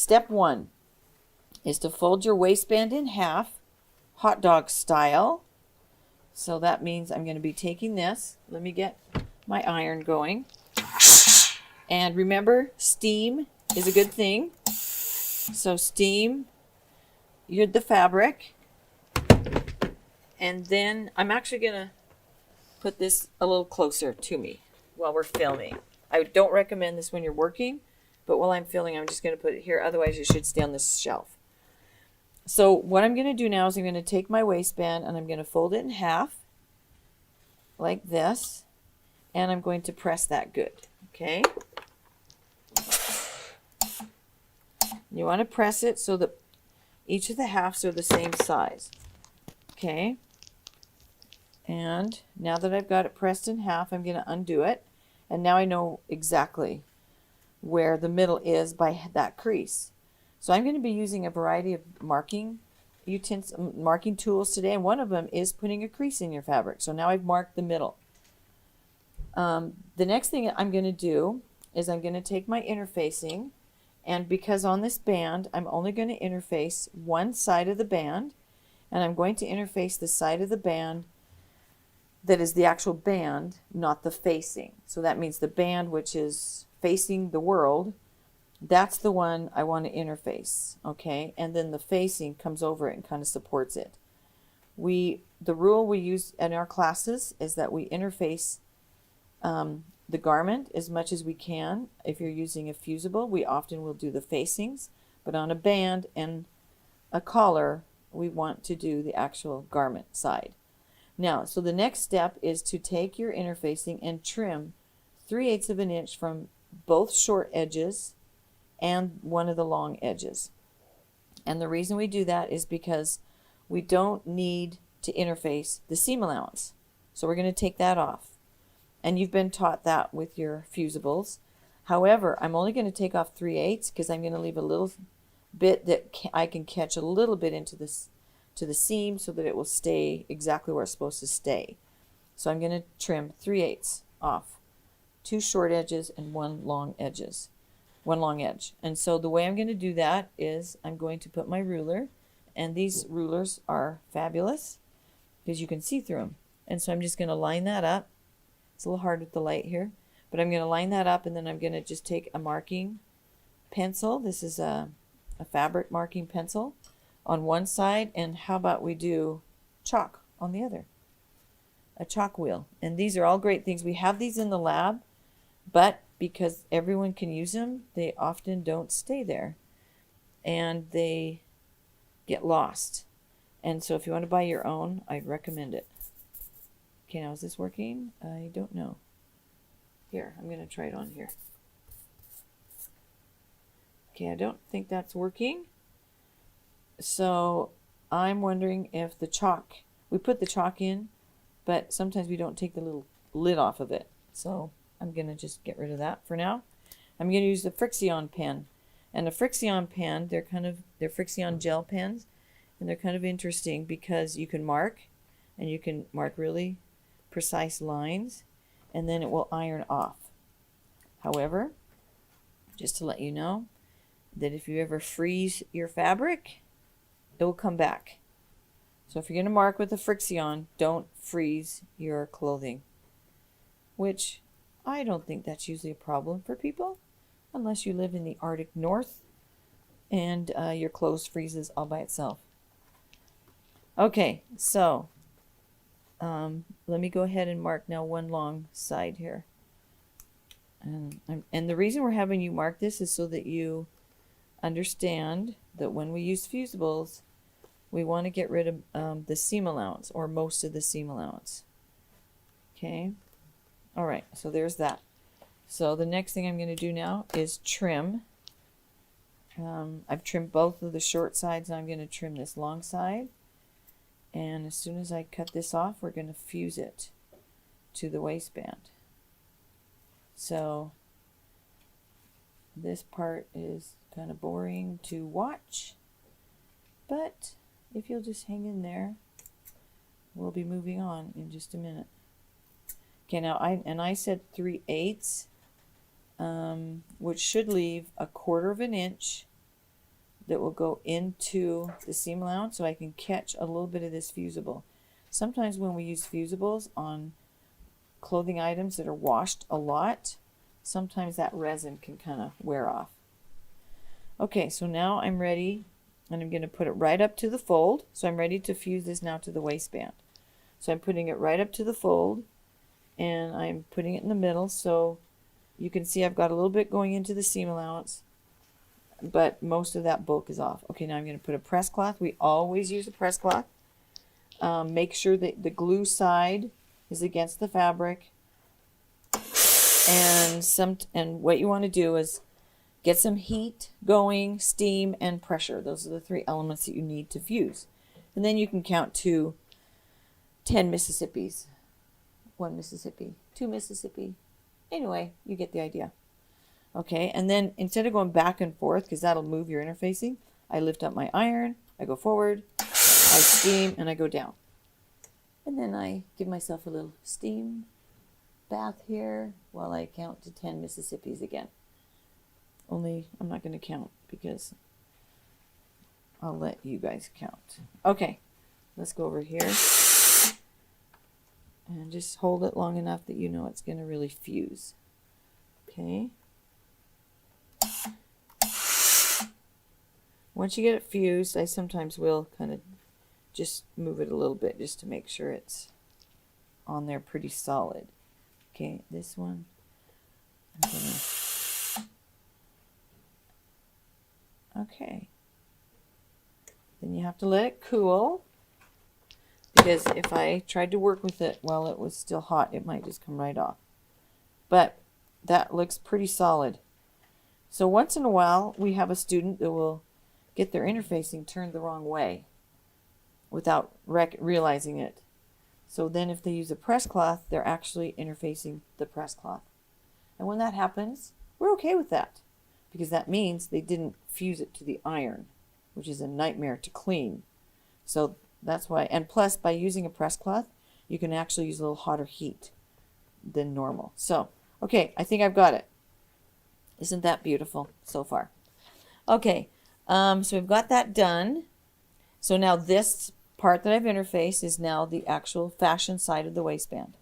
Step 1 is to fold your waistband in half, hot dog style. So that means I'm going to be taking this. Let me get my iron going. And remember, steam is a good thing. So steam the fabric. And then I'm actually going to put this a little closer to me while we're filming. I don't recommend this when you're working, but while I'm filming, I'm just going to put it here. Otherwise, it should stay on this shelf. So what I'm going to do now is I'm going to take my waistband and I'm going to fold it in half like this. And I'm going to press that good. Okay? You want to press it so that each of the halves are the same size. Okay? And now that I've got it pressed in half, I'm going to undo it. And now I know exactly where the middle is by that crease. So I'm going to be using a variety of marking tools today, and one of them is putting a crease in your fabric. So now I've marked the middle. The next thing I'm going to do is I'm going to take my interfacing, and because on this band I'm only going to interface one side of the band, and I'm going to interface the side of the band that is the actual band, not the facing. So that means the band which is facing the world, that's the one I want to interface, okay? And then the facing comes over it and kind of supports it. The rule we use in our classes is that we interface the garment as much as we can. If you're using a fusible, we often will do the facings, but on a band and a collar, we want to do the actual garment side. Now, so the next step is to take your interfacing and trim 3/8 of an inch from both short edges and one of the long edges. And the reason we do that is because we don't need to interface the seam allowance. So we're going to take that off. And you've been taught that with your fusibles. However, I'm only going to take off 3/8 because I'm going to leave a little bit that I can catch a little bit into this to the seam so that it will stay exactly where it's supposed to stay. So I'm going to trim 3/8 off, 2 short edges and one long edge. And so the way I'm going to do that is I'm going to put my ruler, and these rulers are fabulous because you can see through them. And so I'm just going to line that up. It's a little hard with the light here, but I'm going to line that up, and then I'm going to just take a marking pencil. This is a fabric marking pencil on one side, and how about we do chalk on the other? A chalk wheel. And these are all great things. We have these in the lab, but because everyone can use them, they often don't stay there, and they get lost. And so if you want to buy your own, I'd recommend it. Okay, now is this working? I don't know. Here, I'm going to try it on here. Okay, I don't think that's working. So I'm wondering if the chalk, we put the chalk in, but sometimes we don't take the little lid off of it. So I'm going to just get rid of that for now. I'm going to use the Frixion pen. And the Frixion pen, they're Frixion gel pens, and they're kind of interesting because you can mark, and you can mark really precise lines, and then it will iron off. However, just to let you know that if you ever freeze your fabric, it will come back. So if you're going to mark with a Frixion, don't freeze your clothing, which I don't think that's usually a problem for people unless you live in the Arctic North and your clothes freezes all by itself. Okay, so let me go ahead and mark now one long side here. And the reason we're having you mark this is so that you understand that when we use fusibles, we want to get rid of the seam allowance, or most of the seam allowance. Okay, all right, so there's that. So the next thing I'm going to do now is trim. I've trimmed both of the short sides, and I'm going to trim this long side. And as soon as I cut this off, we're going to fuse it to the waistband. So this part is kind of boring to watch, but if you'll just hang in there, we'll be moving on in just a minute. Okay, now I said 3/8, which should leave 1/4 of an inch that will go into the seam allowance so I can catch a little bit of this fusible. Sometimes when we use fusibles on clothing items that are washed a lot, sometimes that resin can kind of wear off. Okay, so now I'm ready, and I'm going to put it right up to the fold. So I'm ready to fuse this now to the waistband. So I'm putting it right up to the fold, and I'm putting it in the middle, so you can see I've got a little bit going into the seam allowance, but most of that bulk is off. Okay, now I'm going to put a press cloth. We always use a press cloth. Make sure that the glue side is against the fabric, and what you want to do is get some heat going, steam, and pressure. Those are the three elements that you need to fuse. And then you can count to 10 Mississippis. 1 Mississippi, 2 Mississippi. Anyway, you get the idea. Okay, and then instead of going back and forth, because that'll move your interfacing, I lift up my iron, I go forward, I steam, and I go down. And then I give myself a little steam bath here while I count to 10 Mississippis again. Only I'm not going to count because I'll let you guys count. Okay, let's go over here and just hold it long enough that you know it's going to really fuse. Okay. Once you get it fused, I sometimes will kind of just move it a little bit just to make sure it's on there pretty solid. Okay, this one, I'm gonna, okay. Then you have to let it cool, because if I tried to work with it while it was still hot, it might just come right off. But that looks pretty solid. So once in a while, we have a student that will get their interfacing turned the wrong way without realizing it. So then if they use a press cloth, they're actually interfacing the press cloth. And when that happens, we're okay with that, because that means they didn't fuse it to the iron, which is a nightmare to clean. So that's why, and plus by using a press cloth, you can actually use a little hotter heat than normal. So, okay, I think I've got it. Isn't that beautiful so far? Okay, so we've got that done. So now this part that I've interfaced is now the actual fashion side of the waistband.